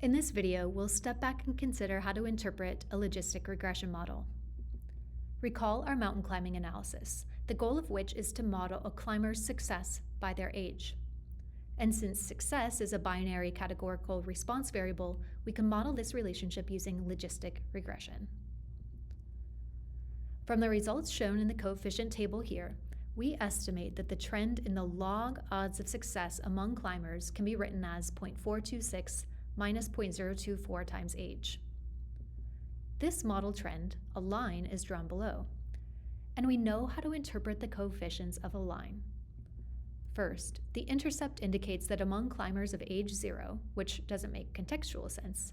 In this video, we'll step back and consider how to interpret a logistic regression model. Recall our mountain climbing analysis, the goal of which is to model a climber's success by their age. And since success is a binary categorical response variable, we can model this relationship using logistic regression. From the results shown in the coefficient table here, we estimate that the trend in the log odds of success among climbers can be written as 0.426 minus 0.024 times age. This model trend, a line, is drawn below, and we know how to interpret the coefficients of a line. First, the intercept indicates that among climbers of age 0, which doesn't make contextual sense,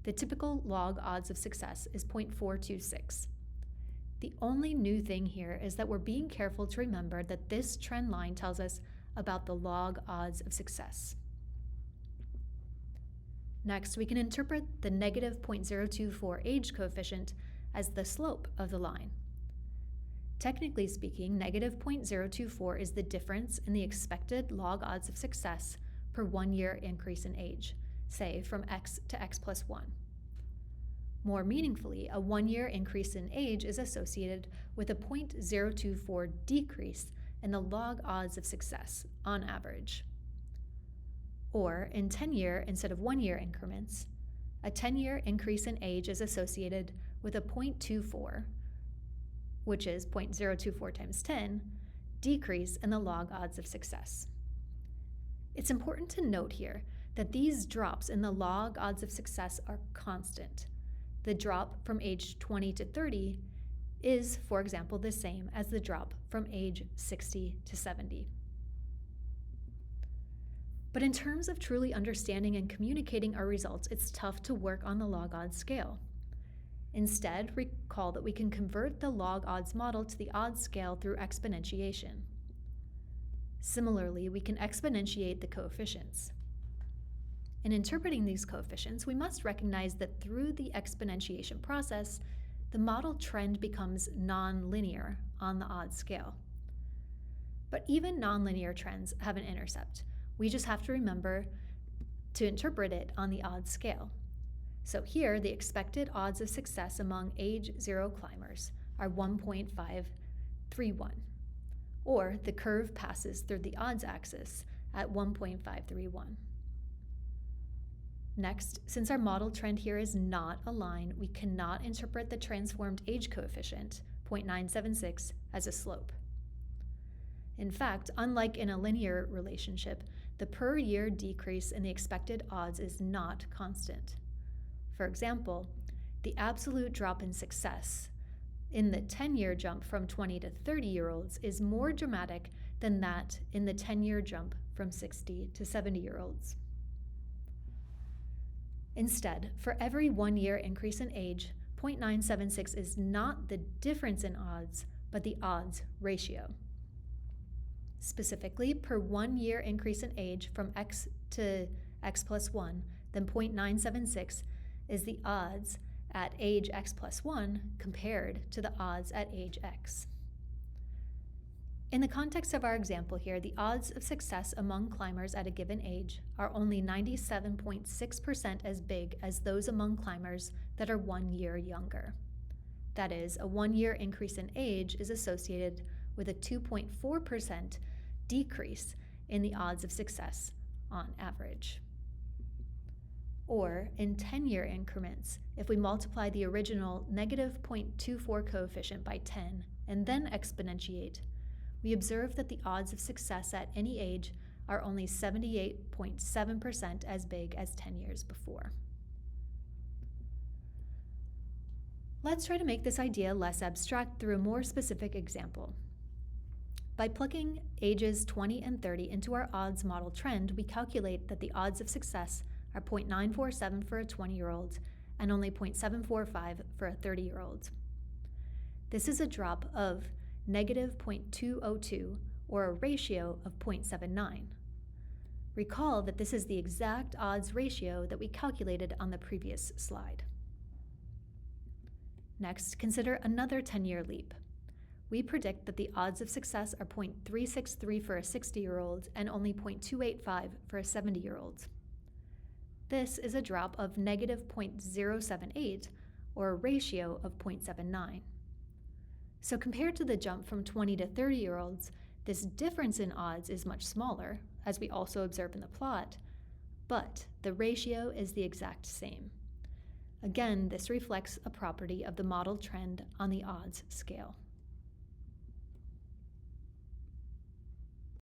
the typical log odds of success is 0.426. The only new thing here is that we're being careful to remember that this trend line tells us about the log odds of success. Next, we can interpret the negative 0.024 age coefficient as the slope of the line. Technically speaking, negative 0.024 is the difference in the expected log odds of success per 1 year increase in age, say from x to x plus 1. More meaningfully, a 1 year increase in age is associated with a 0.024 decrease in the log odds of success on average. Or, in 10-year instead of 1 year increments, a 10-year increase in age is associated with a 0.24, which is 0.024 times 10, decrease in the log odds of success. It's important to note here that these drops in the log odds of success are constant. The drop from age 20 to 30 is, for example, the same as the drop from age 60 to 70. But in terms of truly understanding and communicating our results, it's tough to work on the log odds scale. Instead, recall that we can convert the log odds model to the odds scale through exponentiation. Similarly, we can exponentiate the coefficients. In interpreting these coefficients, we must recognize that through the exponentiation process, the model trend becomes nonlinear on the odds scale. But even nonlinear trends have an intercept. We just have to remember to interpret it on the odds scale. So here, the expected odds of success among age 0 climbers are 1.531, or the curve passes through the odds axis at 1.531. Next, since our model trend here is not a line, we cannot interpret the transformed age coefficient, 0.976, as a slope. In fact, unlike in a linear relationship, the per year decrease in the expected odds is not constant. For example, the absolute drop in success in the 10-year jump from 20 to 30-year-olds is more dramatic than that in the 10-year jump from 60 to 70-year-olds. Instead, for every 1 year increase in age, 0.976 is not the difference in odds, but the odds ratio. Specifically, per 1 year increase in age from x to x plus 1, then 0.976 is the odds at age x plus 1 compared to the odds at age x. In the context of our example here, the odds of success among climbers at a given age are only 97.6% as big as those among climbers that are 1 year younger. That is, a 1 year increase in age is associated with a 2.4% decrease in the odds of success on average. Or, in 10-year increments, if we multiply the original negative 0.24 coefficient by 10 and then exponentiate, we observe that the odds of success at any age are only 78.7% as big as 10 years before. Let's try to make this idea less abstract through a more specific example. By plugging ages 20 and 30 into our odds model trend, we calculate that the odds of success are 0.947 for a 20-year-old and only 0.745 for a 30-year-old. This is a drop of negative 0.202, or a ratio of 0.79. Recall that this is the exact odds ratio that we calculated on the previous slide. Next, consider another 10-year leap. We predict that the odds of success are 0.363 for a 60-year-old and only 0.285 for a 70-year-old. This is a drop of negative 0.078, or a ratio of 0.79. So compared to the jump from 20 to 30-year-olds, this difference in odds is much smaller, as we also observe in the plot, but the ratio is the exact same. Again, this reflects a property of the model trend on the odds scale.